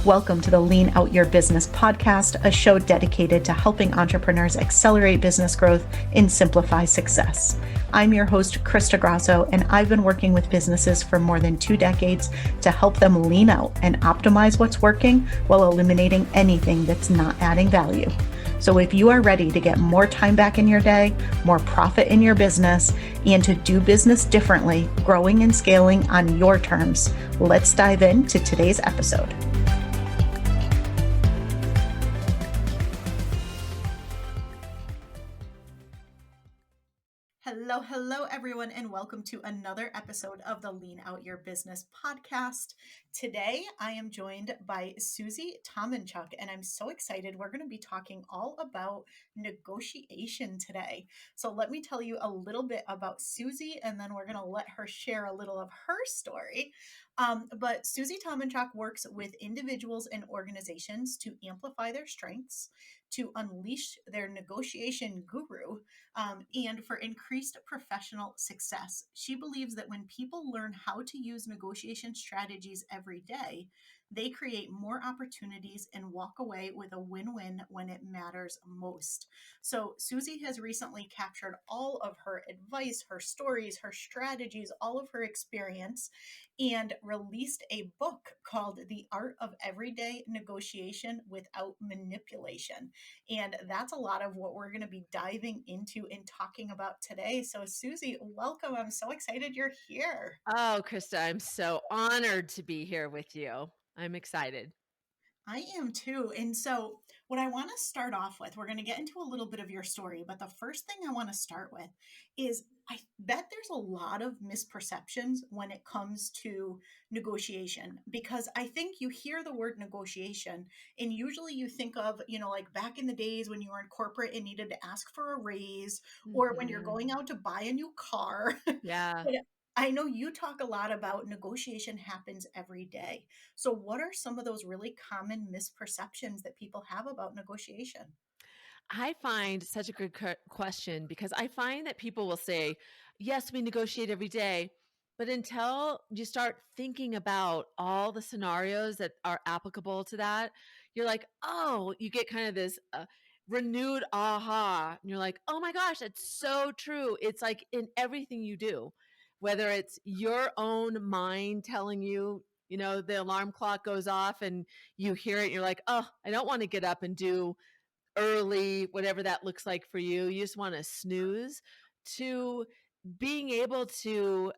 Welcome to the Lean Out Your Business podcast, a show dedicated to helping entrepreneurs accelerate business growth and simplify success. I'm your host, Krista Grasso, and I've been working with businesses for more than 2 decades to help them lean out and optimize what's working while eliminating anything that's not adding value. So if you are ready to get more time back in your day, more profit in your business, and to do business differently, growing and scaling on your terms, let's dive into today's episode. Hello, everyone, and welcome to another episode of the Lean Out Your Business podcast. Today, I am joined by Susie Tomenchok, and I'm so excited. We're going to be talking all about negotiation today. So let me tell you a little bit about Susie, and then we're going to let her share a little of her story. But Susie Tomenchok works with individuals and organizations to amplify their strengths, to unleash their negotiation guru, and for increased professional success. She believes that when people learn how to use negotiation strategies every day, they create more opportunities and walk away with a win-win when it matters most. So Susie has recently captured all of her advice, her stories, her strategies, all of her experience, and released a book called The Art of Everyday Negotiation Without Manipulation. And that's a lot of what we're going to be diving into and talking about today. So, Susie, welcome. I'm so excited you're here. Oh, Krista, I'm so honored to be here with you. I'm excited. I am too. And so, what I want to start off with, we're going to get into a little bit of your story, but the first thing I want to start with is I bet there's a lot of misperceptions when it comes to negotiation, because I think you hear the word negotiation and usually you think of, like back in the days when you were in corporate and needed to ask for a raise, or when you're Mhm. going out to buy a new car. Yeah. But I know you talk a lot about negotiation happens every day. So, what are some of those really common misperceptions that people have about negotiation? I find such a good question because I find that people will say, yes, we negotiate every day. But until you start thinking about all the scenarios that are applicable to that, you're like, oh, you get kind of this renewed aha. And you're like, oh my gosh, that's so true. It's like in everything you do, whether it's your own mind telling you, the alarm clock goes off and you hear it, you're like, oh, I don't want to get up and do early, whatever that looks like for you. You just want to snooze, to being able to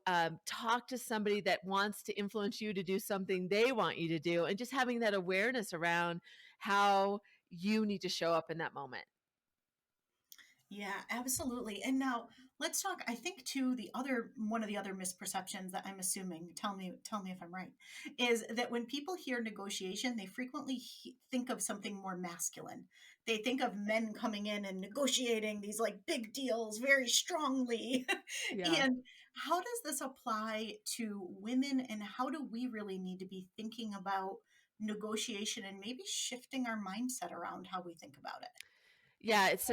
talk to somebody that wants to influence you to do something they want you to do, and just having that awareness around how you need to show up in that moment. Yeah, absolutely. And now let's talk. I think too the other one of the other misperceptions that I'm assuming, tell me if I'm right, is that when people hear negotiation, they frequently think of something more masculine. They think of men coming in and negotiating these like big deals very strongly. Yeah. And how does this apply to women, and how do we really need to be thinking about negotiation and maybe shifting our mindset around how we think about it? Yeah, it's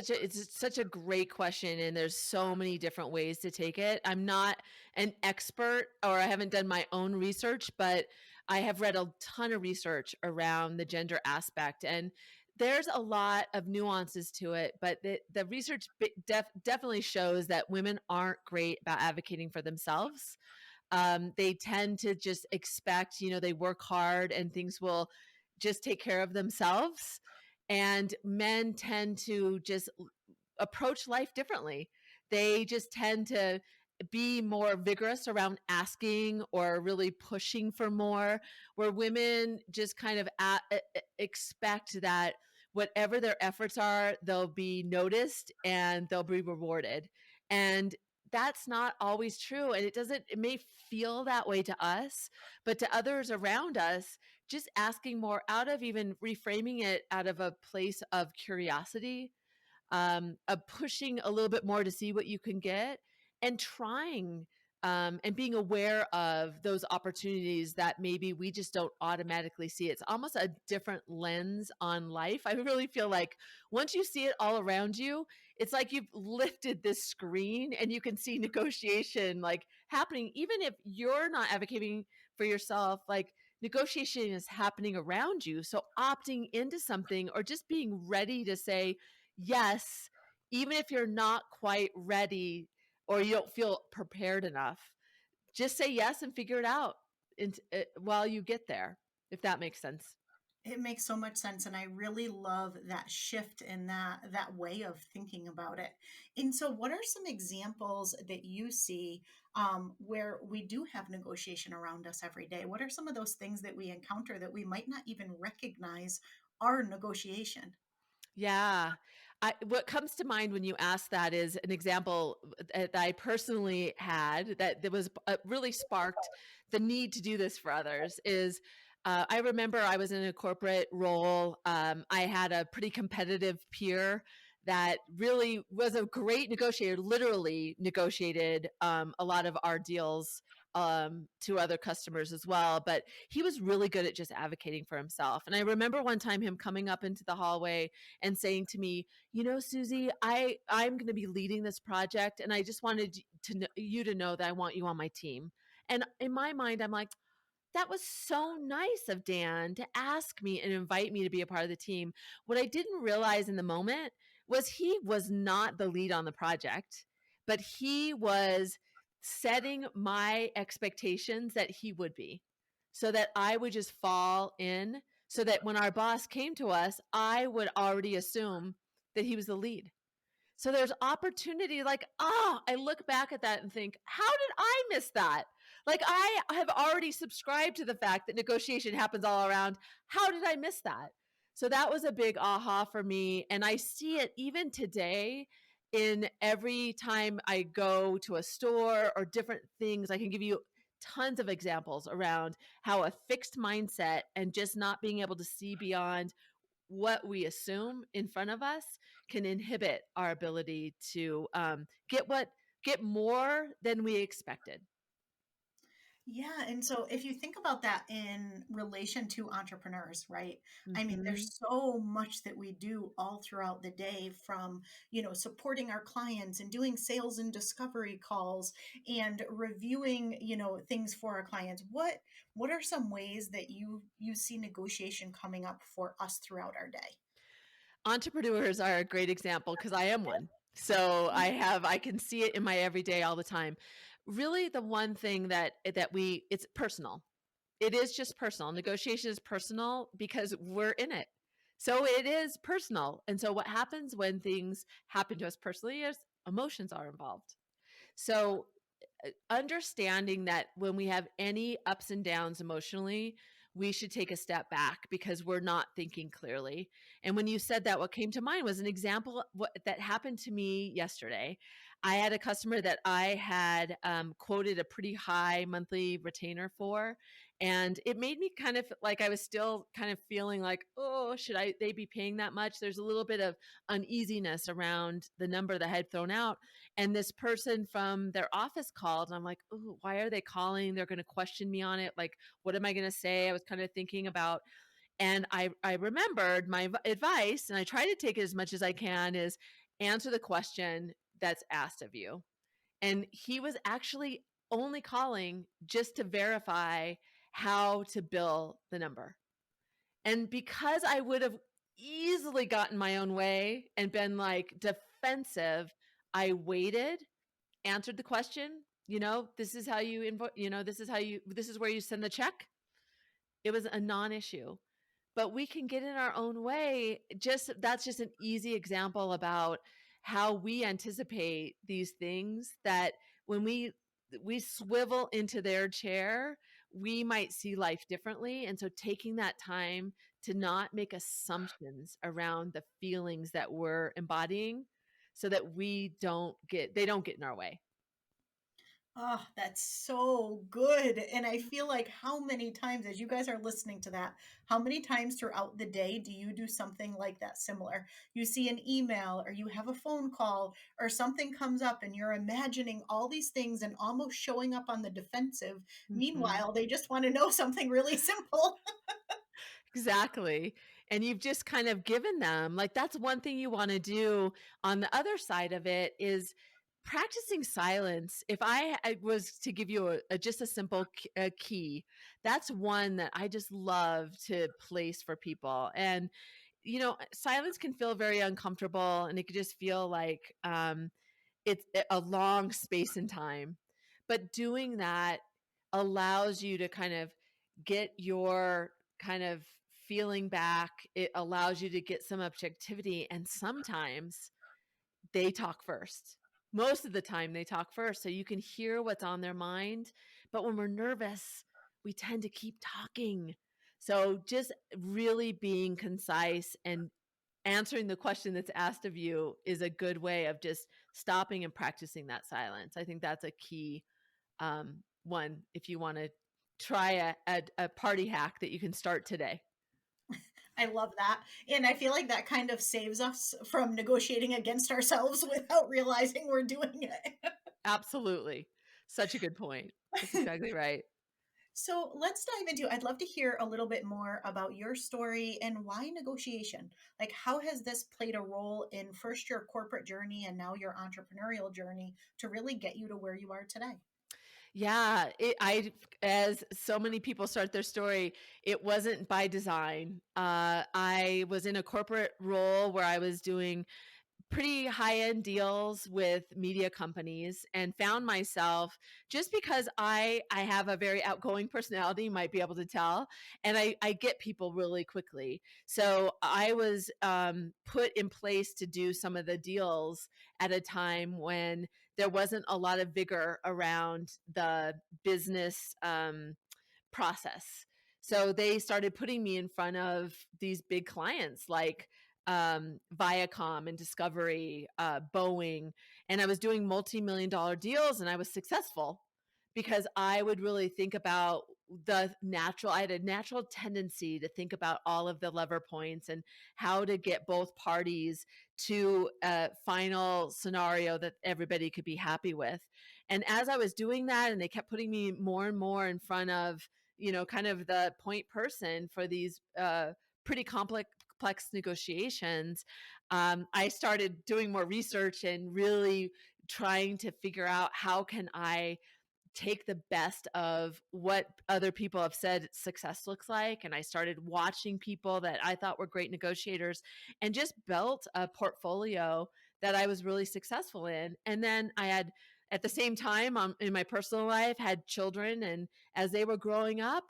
such a great question, and there's so many different ways to take it. I'm not an expert, or I haven't done my own research, but I have read a ton of research around the gender aspect, and there's a lot of nuances to it, but the research definitely shows that women aren't great about advocating for themselves. They tend to just expect, they work hard and things will just take care of themselves. And men tend to just approach life differently. They just tend to be more vigorous around asking or really pushing for more, where women just kind of expect that whatever their efforts are, they'll be noticed and they'll be rewarded. And that's not always true. And it may feel that way to us, but to others around us, just asking more out of, even reframing it out of a place of curiosity, of pushing a little bit more to see what you can get, and trying, and being aware of those opportunities that maybe we just don't automatically see. It's almost a different lens on life. I really feel like once you see it all around you, it's like you've lifted this screen and you can see negotiation like happening, even if you're not advocating for yourself. Like negotiation is happening around you. So opting into something or just being ready to say yes, even if you're not quite ready or you don't feel prepared enough, just say yes and figure it out while you get there, if that makes sense. It makes so much sense, and I really love that shift in that way of thinking about it. And so, what are some examples that you see where we do have negotiation around us every day? What are some of those things that we encounter that we might not even recognize are negotiation? Yeah. What comes to mind when you ask that is an example that I personally had that was really sparked the need to do this for others is I remember I was in a corporate role. I had a pretty competitive peer that really was a great negotiator, literally negotiated a lot of our deals to other customers as well. But he was really good at just advocating for himself. And I remember one time him coming up into the hallway and saying to me, "You know, Susie, I'm going to be leading this project, and I just wanted you to know that I want you on my team." And in my mind, I'm like, that was so nice of Dan to ask me and invite me to be a part of the team. What I didn't realize in the moment was he was not the lead on the project, but he was setting my expectations that he would be so that I would just fall in so that when our boss came to us, I would already assume that he was the lead. So there's opportunity like, I look back at that and think, how did I miss that? Like I have already subscribed to the fact that negotiation happens all around. How did I miss that? So that was a big aha for me. And I see it even today in every time I go to a store or different things. I can give you tons of examples around how a fixed mindset and just not being able to see beyond what we assume in front of us can inhibit our ability to get more than we expected. Yeah, and so if you think about that in relation to entrepreneurs, right? I mean, Hmm. there's so much that we do all throughout the day from, supporting our clients and doing sales and discovery calls and reviewing, things for our clients. What are some ways that you see negotiation coming up for us throughout our day? Entrepreneurs are a great example because I am one. So I can see it in my everyday all the time. Really, the one thing that it's personal. It is just personal. Negotiation is personal because we're in it. So it is personal. And so what happens when things happen to us personally is emotions are involved. So understanding that when we have any ups and downs emotionally, we should take a step back because we're not thinking clearly. And when you said that, what came to mind was an example that happened to me yesterday. I had a customer that I had quoted a pretty high monthly retainer for, and it made me kind of like I was still kind of feeling like, oh, should they be paying that much? There's a little bit of uneasiness around the number that I had thrown out. And this person from their office called, and I'm like, "Ooh, why are they calling? They're going to question me on it. Like, what am I going to say?" I was kind of thinking about, and I remembered my advice, and I try to take it as much as I can is answer the question that's asked of you. And he was actually only calling just to verify how to bill the number. And because I would have easily gotten my own way and been like defensive, I waited, answered the question, this is how you this is where you send the check. It was a non-issue. But we can get in our own way. That's just an easy example about how we anticipate these things that when we swivel into their chair, we might see life differently. And so taking that time to not make assumptions around the feelings that we're embodying so that they don't get in our way. Oh, that's so good. And I feel like how many times, as you guys are listening to that, how many times throughout the day do you do something like that similar? You see an email or you have a phone call or something comes up and you're imagining all these things and almost showing up on the defensive. Mhm. Meanwhile, they just want to know something really simple. Exactly. And you've just kind of given them like that's one thing you want to do on the other side of it is practicing silence, if I was to give you just a simple key, that's one that I just love to place for people. And silence can feel very uncomfortable, and it could just feel like it's a long space in time. But doing that allows you to kind of get your kind of feeling back. It allows you to get some objectivity. And sometimes they talk first. Most of the time, they talk first. So you can hear what's on their mind. But when we're nervous, we tend to keep talking. So just really being concise and answering the question that's asked of you is a good way of just stopping and practicing that silence. I think that's a key one if you want to try a party hack that you can start today. I love that. And I feel like that kind of saves us from negotiating against ourselves without realizing we're doing it. Absolutely. Such a good point. That's exactly right. So let's dive into, I'd love to hear a little bit more about your story and why negotiation. Like, how has this played a role in first your corporate journey and now your entrepreneurial journey to really get you to where you are today? Yeah, as so many people start their story, it wasn't by design. I was in a corporate role where I was doing pretty high-end deals with media companies and found myself, just because I have a very outgoing personality, you might be able to tell, and I get people really quickly. So I was put in place to do some of the deals at a time when there wasn't a lot of vigor around the business process. So they started putting me in front of these big clients like Viacom and Discovery, Boeing, and I was doing multi-million dollar deals, and I was successful because I would really think about I had a natural tendency to think about all of the lever points and how to get both parties to a final scenario that everybody could be happy with. And as I was doing that, and they kept putting me more and more in front of, kind of the point person for these pretty complex negotiations, I started doing more research and really trying to figure out how can I take the best of what other people have said success looks like. And I started watching people that I thought were great negotiators and just built a portfolio that I was really successful in. And then I had, at the same time, in my personal life, had children. And as they were growing up,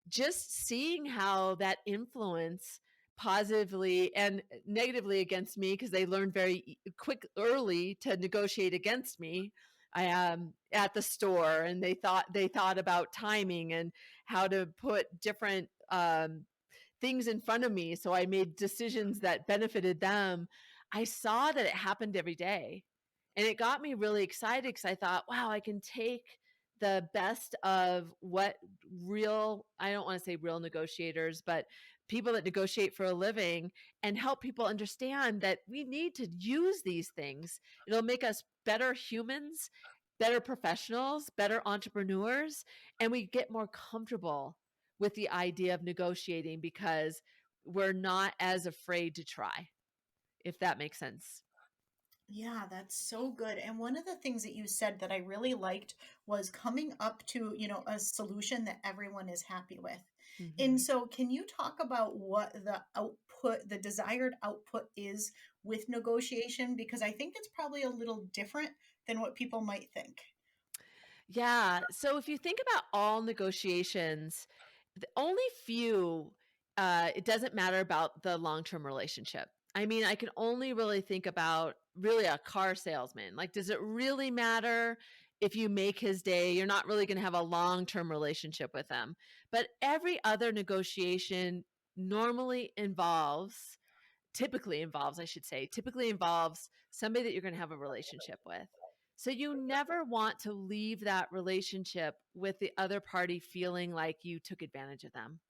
just seeing how that influence positively and negatively against me, because they learned very quick early to negotiate against me. I am at the store, and they thought about timing and how to put different things in front of me, so I made decisions that benefited them. I saw that it happened every day, and it got me really excited because I thought, wow, I can take the best of what real, I don't want to say real negotiators, but people that negotiate for a living, and help people understand that we need to use these things. It'll make us better humans, better professionals, better entrepreneurs, and we get more comfortable with the idea of negotiating because we're not as afraid to try, if that makes sense. Yeah, that's so good. And one of the things that you said that I really liked was coming up to, a solution that everyone is happy with. And Mhm. so, can you talk about what the output, the desired output is with negotiation? Because I think it's probably a little different than what people might think. Yeah. So if you think about all negotiations, the only few, it doesn't matter about the long-term relationship. I mean, I can only really think about really a car salesman. Like, does it really matter if you make his day? You're not really going to have a long-term relationship with them. But every other negotiation normally involves, I should say, typically involves somebody that you're going to have a relationship with. So you never want to leave that relationship with the other party feeling like you took advantage of them.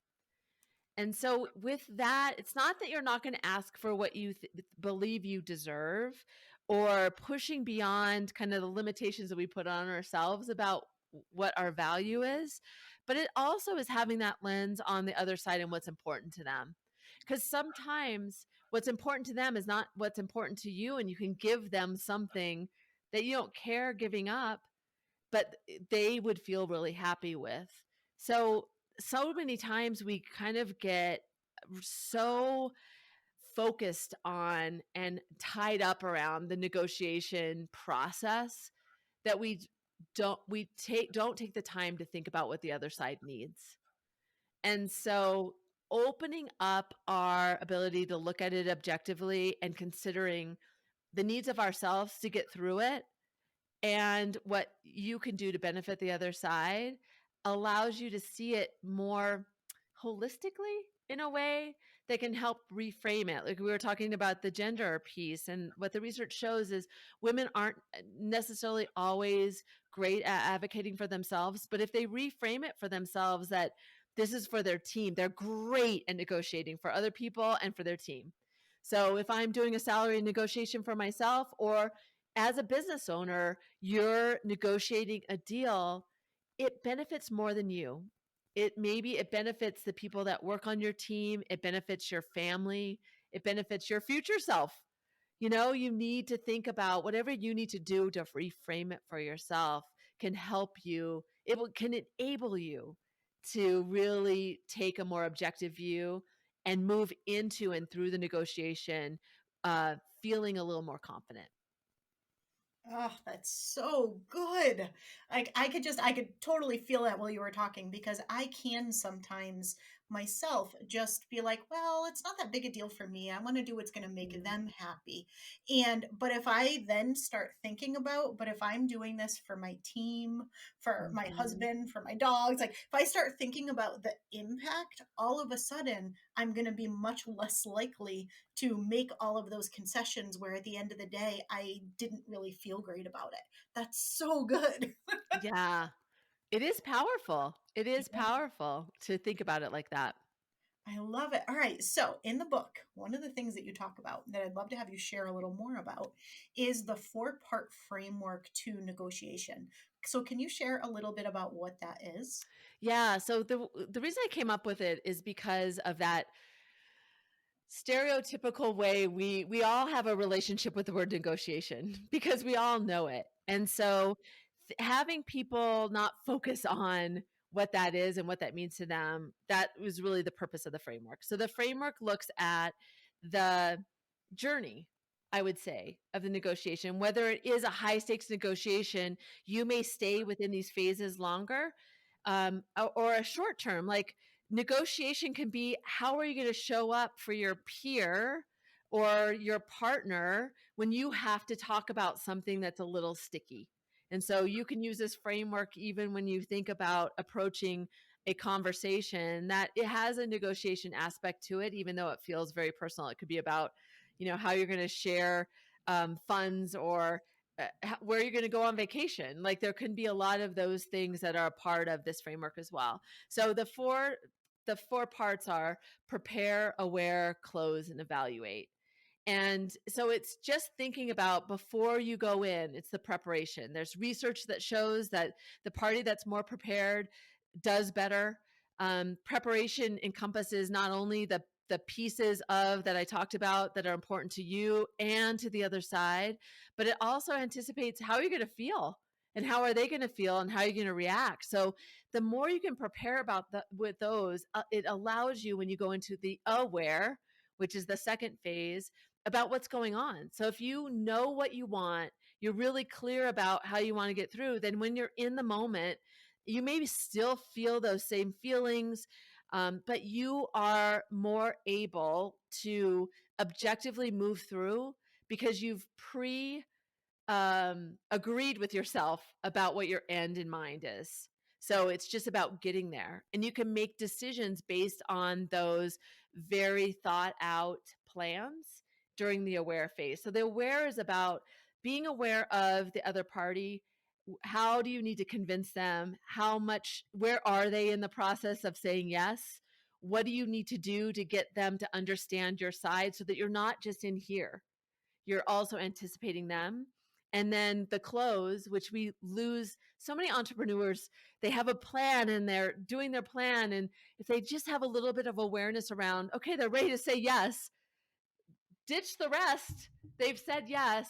And so, with that, it's not that you're not going to ask for what you believe you deserve, or pushing beyond kind of the limitations that we put on ourselves about what our value is, but it also is having that lens on the other side and what's important to them. Because sometimes what's important to them is not what's important to you, and you can give them something that you don't care giving up, but they would feel really happy with. So, so many times we kind of get so focused on and tied up around the negotiation process that we don't take the time to think about what the other side needs. And so opening up our ability to look at it objectively and considering the needs of ourselves to get through it and what you can do to benefit the other side allows you to see it more holistically in a way that can help reframe it. Like we were talking about the gender piece, and what the research shows is women aren't necessarily always great at advocating for themselves, but if they reframe it for themselves that this is for their team, they're great at negotiating for other people and for their team. So if I'm doing a salary negotiation for myself, or as a business owner, you're negotiating a deal, it benefits more than you. It benefits the people that work on your team, it benefits your family, it benefits your future self. You need to think about whatever you need to do to reframe it for yourself can help you. Can enable you to really take a more objective view and move into and through the negotiation, feeling a little more confident. Oh, that's so good. Like I could totally feel that while you were talking because I can sometimes myself just be like, well, it's not that big a deal for me. I want to do what's going to make Mhm. them happy. But if I then start thinking about, but if I'm doing this for my team, for my Mhm. husband, for my dogs, like if I start thinking about the impact, all of a sudden I'm going to be much less likely to make all of those concessions where at the end of the day I didn't really feel great about it. That's so good. Yeah. It is powerful. It is Yeah, powerful to think about it like that. I love it. All right. So, in the book, one of the things that you talk about that I'd love to have you share a little more about is the four-part framework to negotiation. So, can you share a little bit about what that is? Yeah, so the reason I came up with it is because of that stereotypical way we all have a relationship with the word negotiation because we all know it. And so having people not focus on what that is and what that means to them, that was really the purpose of the framework. So the framework looks at the journey, I would say, of the negotiation. Whether it is a high stakes negotiation, you may stay within these phases longer, or a short term. Like negotiation can be, how are you going to show up for your peer or your partner when you have to talk about something that's a little sticky? And so you can use this framework even when you think about approaching a conversation that it has a negotiation aspect to it, even though it feels very personal. It could be about, how you're going to share funds, or where you're going to go on vacation. Like there can be a lot of those things that are a part of this framework as well. So the four parts are prepare, aware, close, and evaluate. And so it's just thinking about before you go in, it's the preparation. There's research that shows that the party that's more prepared does better. Preparation encompasses not only the pieces of that I talked about that are important to you and to the other side, but it also anticipates how you're going to feel and how are they going to feel and how you're going to react. So the more you can prepare with those, it allows you when you go into the aware, which is the second phase, about what's going on. So if you know what you want, you're really clear about how you want to get through, then when you're in the moment, you maybe still feel those same feelings, but you are more able to objectively move through because you've agreed with yourself about what your end in mind is. So it's just about getting there. And you can make decisions based on those very thought out plans during the aware phase. So the aware is about being aware of the other party. How do you need to convince them? How much, where are they in the process of saying yes? What do you need to do to get them to understand your side so that you're not just in here? You're also anticipating them. And then the close, which we lose so many entrepreneurs, they have a plan and they're doing their plan. And if they just have a little bit of awareness around, okay, they're ready to say yes, ditch the rest. They've said yes.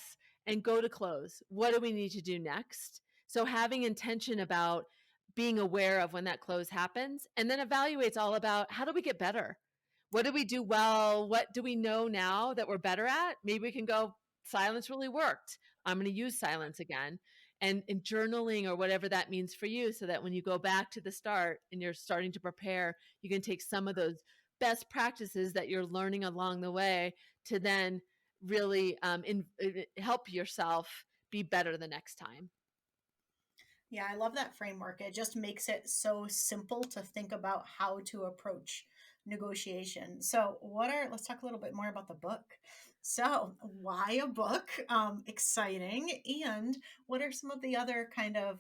and go to close. What do we need to do next? So having intention about being aware of when that close happens, and then evaluates all about how do we get better? What do we do well? What do we know now that we're better at? Maybe we can go, silence really worked. I'm going to use silence again. And journaling or whatever that means for you, so that when you go back to the start and you're starting to prepare, you can take some of those best practices that you're learning along the way to then really help yourself be better the next time. Yeah, I love that framework. It just makes it so simple to think about how to approach negotiation. So, let's talk a little bit more about the book. So, why a book? Exciting. And what are some of the other kind of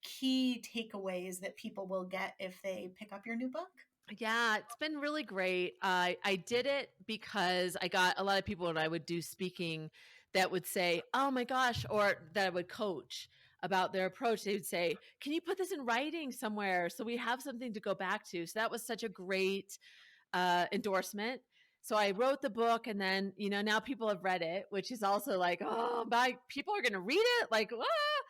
key takeaways that people will get if they pick up your new book? Yeah, it's been really great. I did it because I got a lot of people when I would do speaking that would say, "Oh my gosh," or that I would coach about their approach. They would say, "Can you put this in writing somewhere so we have something to go back to?" So that was such a great endorsement. So I wrote the book, and then now people have read it, which is also like, oh, people are going to read it, like, ah!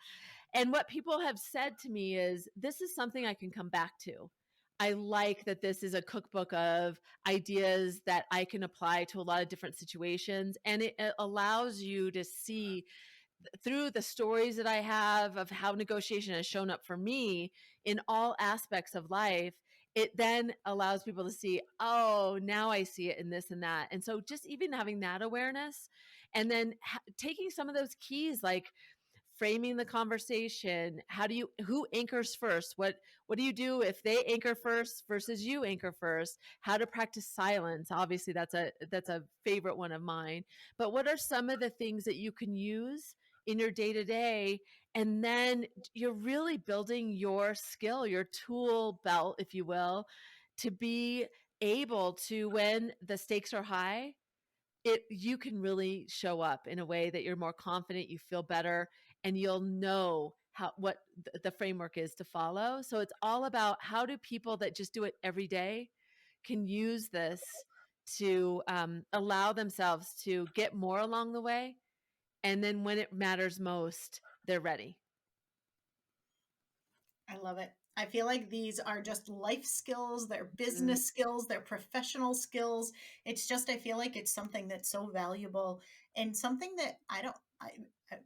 And what people have said to me is, this is something I can come back to. I like that this is a cookbook of ideas that I can apply to a lot of different situations. And it allows you to see through the stories that I have of how negotiation has shown up for me in all aspects of life. It then allows people to see, oh, now I see it in this and that. And so just even having that awareness, and then taking some of those keys, like framing the conversation. Who anchors first? What do you do if they anchor first versus you anchor first? How to practice silence? Obviously that's a favorite one of mine. But what are some of the things that you can use in your day to day? And then you're really building your skill, your tool belt, if you will, to be able to, when the stakes are high, you can really show up in a way that you're more confident, you feel better, and you'll know what the framework is to follow. So it's all about, how do people that just do it every day can use this to allow themselves to get more along the way, and then when it matters most, they're ready. I love it. I feel like these are just life skills, they're Mm. business skills, they're professional skills. It's just, I feel like it's something that's so valuable and something that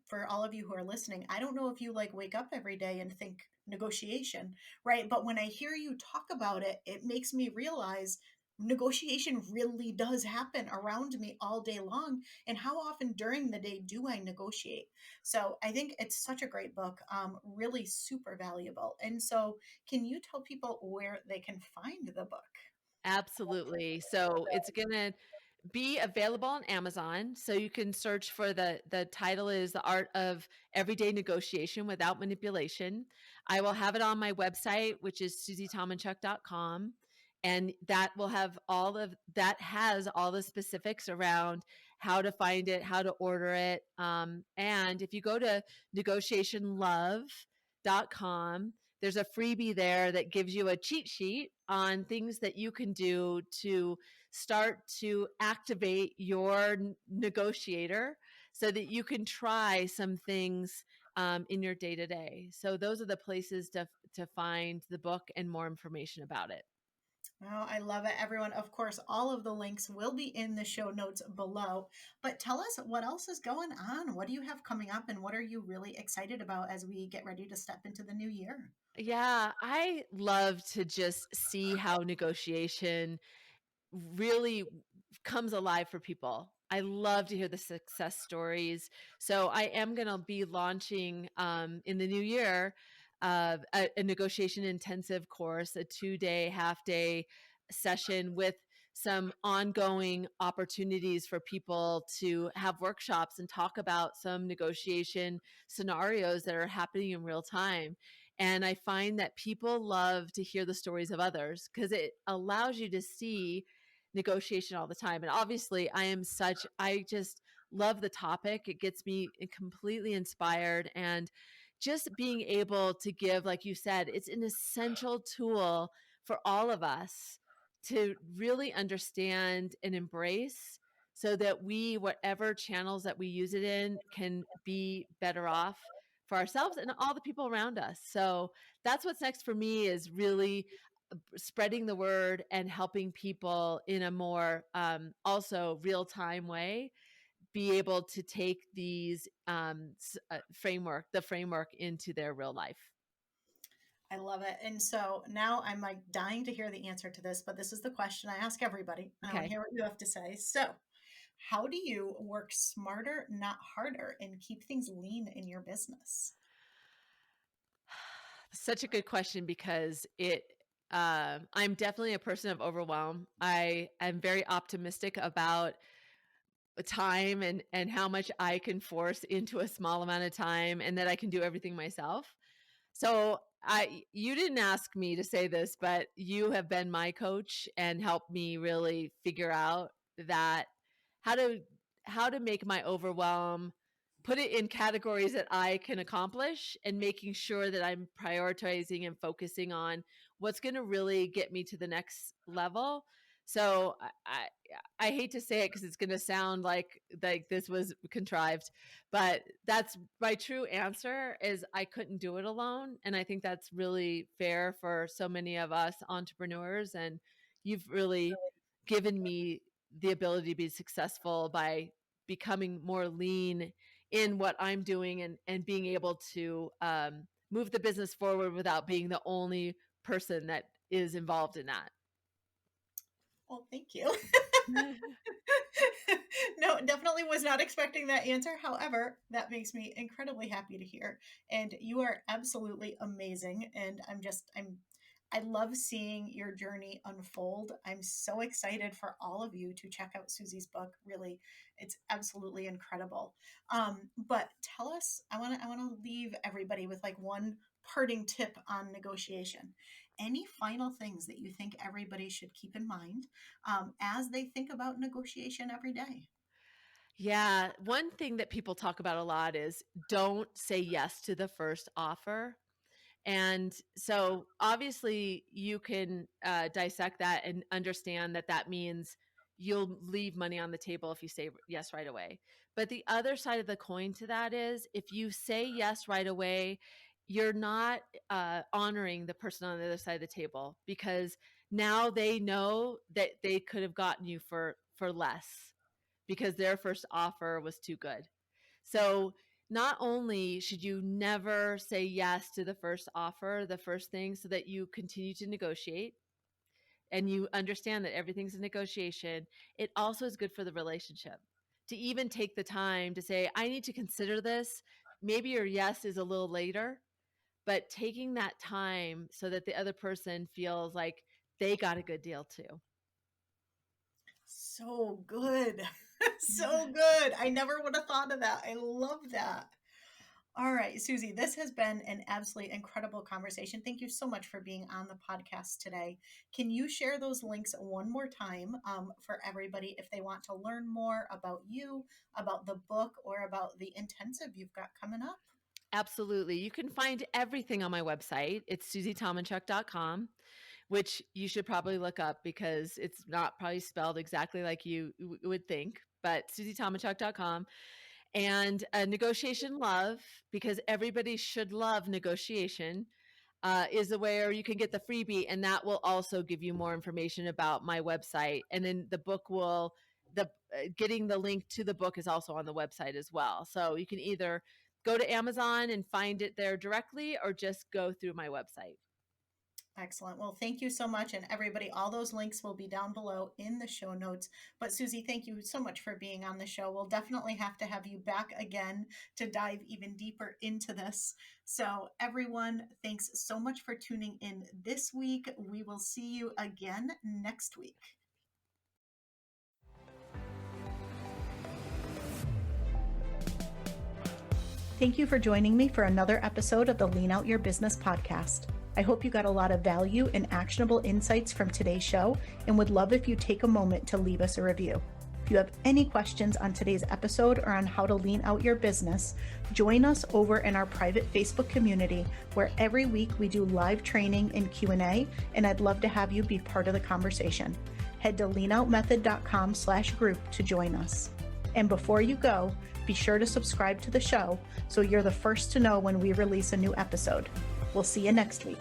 for all of you who are listening, I don't know if you like wake up every day and think negotiation, right? But when I hear you talk about it, it makes me realize negotiation really does happen around me all day long. And how often during the day do I negotiate? So I think it's such a great book, really super valuable. And so, can you tell people where they can find the book? Absolutely. So it's going to be available on Amazon. So you can search for the title is The Art of Everyday Negotiation Without Manipulation. I will have it on my website, which is susietomenchok.com. And that will have has all the specifics around how to find it, how to order it. And if you go to negotiationlove.com, there's a freebie there that gives you a cheat sheet on things that you can do to start to activate your negotiator, so that you can try some things in your day to day. So those are the places to find the book and more information about it. Oh, I love it, everyone. Of course, all of the links will be in the show notes below. But tell us, what else is going on? What do you have coming up, and what are you really excited about as we get ready to step into the new year? Yeah, I love to just see how negotiation really comes alive for people. I love to hear the success stories. So I am going to be launching in the new year a negotiation intensive course, a 2-day, half-day session with some ongoing opportunities for people to have workshops and talk about some negotiation scenarios that are happening in real time. And I find that people love to hear the stories of others, because it allows you to see negotiation all the time. And obviously, I just love the topic. It gets me completely inspired. And just being able to give, like you said, it's an essential tool for all of us to really understand and embrace so that we, whatever channels that we use it in, can be better off for ourselves and all the people around us. So that's what's next for me, is really spreading the word and helping people in a more also real-time way be able to take these the framework into their real life. I love it. And so now I'm like dying to hear the answer to this, but this is the question I ask everybody. And I want to hear what you have to say. So, how do you work smarter, not harder, and keep things lean in your business? Such a good question, because I'm definitely a person of overwhelm. I am very optimistic about time and how much I can force into a small amount of time, and that I can do everything myself. So you didn't ask me to say this, but you have been my coach and helped me really figure out that how to how to make my overwhelm, put it in categories that I can accomplish, and making sure that I'm prioritizing and focusing on what's going to really get me to the next level. So I hate to say it, because it's going to sound like this was contrived, but that's my true answer, is I couldn't do it alone. And I think that's really fair for so many of us entrepreneurs. And you've really given me the ability to be successful by becoming more lean in what I'm doing, and being able to move the business forward without being the only person that is involved in that. Well, thank you. No, definitely was not expecting that answer. However, that makes me incredibly happy to hear. And you are absolutely amazing. And I love seeing your journey unfold. I'm so excited for all of you to check out Susie's book. Really, it's absolutely incredible. But tell us, I want to leave everybody with like one parting tip on negotiation. Any final things that you think everybody should keep in mind as they think about negotiation every day? Yeah. One thing that people talk about a lot is don't say yes to the first offer. And so obviously you can dissect that and understand that that means you'll leave money on the table if you say yes right away. But the other side of the coin to that is, if you say yes right away, you're not honoring the person on the other side of the table, because now they know that they could have gotten you for less, because their first offer was too good. So not only should you never say yes to the first offer, the first thing, so that you continue to negotiate and you understand that everything's a negotiation, it also is good for the relationship to even take the time to say, I need to consider this. Maybe your yes is a little later, but taking that time so that the other person feels like they got a good deal too. So good. So good. I never would have thought of that. I love that. All right, Susie, this has been an absolutely incredible conversation. Thank you so much for being on the podcast today. Can you share those links one more time for everybody if they want to learn more about you, about the book, or about the intensive you've got coming up? Absolutely. You can find everything on my website. It's susietomenchok.com, which you should probably look up, because it's not probably spelled exactly like you would think, but susietomenchok.com. And Negotiation Love, because everybody should love negotiation, is where you can get the freebie, and that will also give you more information about my website. And then the book will, getting the link to the book is also on the website as well. So you can either go to Amazon and find it there directly, or just go through my website. Excellent. Well, thank you so much. And everybody, all those links will be down below in the show notes. But Susie, thank you so much for being on the show. We'll definitely have to have you back again to dive even deeper into this. So everyone, thanks so much for tuning in this week. We will see you again next week. Thank you for joining me for another episode of the Lean Out Your Business podcast. I hope you got a lot of value and actionable insights from today's show, and would love if you take a moment to leave us a review. If you have any questions on today's episode or on how to lean out your business, join us over in our private Facebook community, where every week we do live training and Q&A, and I'd love to have you be part of the conversation. head to leanoutmethod.com/group to join us. And before you go, be sure to subscribe to the show so you're the first to know when we release a new episode. We'll see you next week.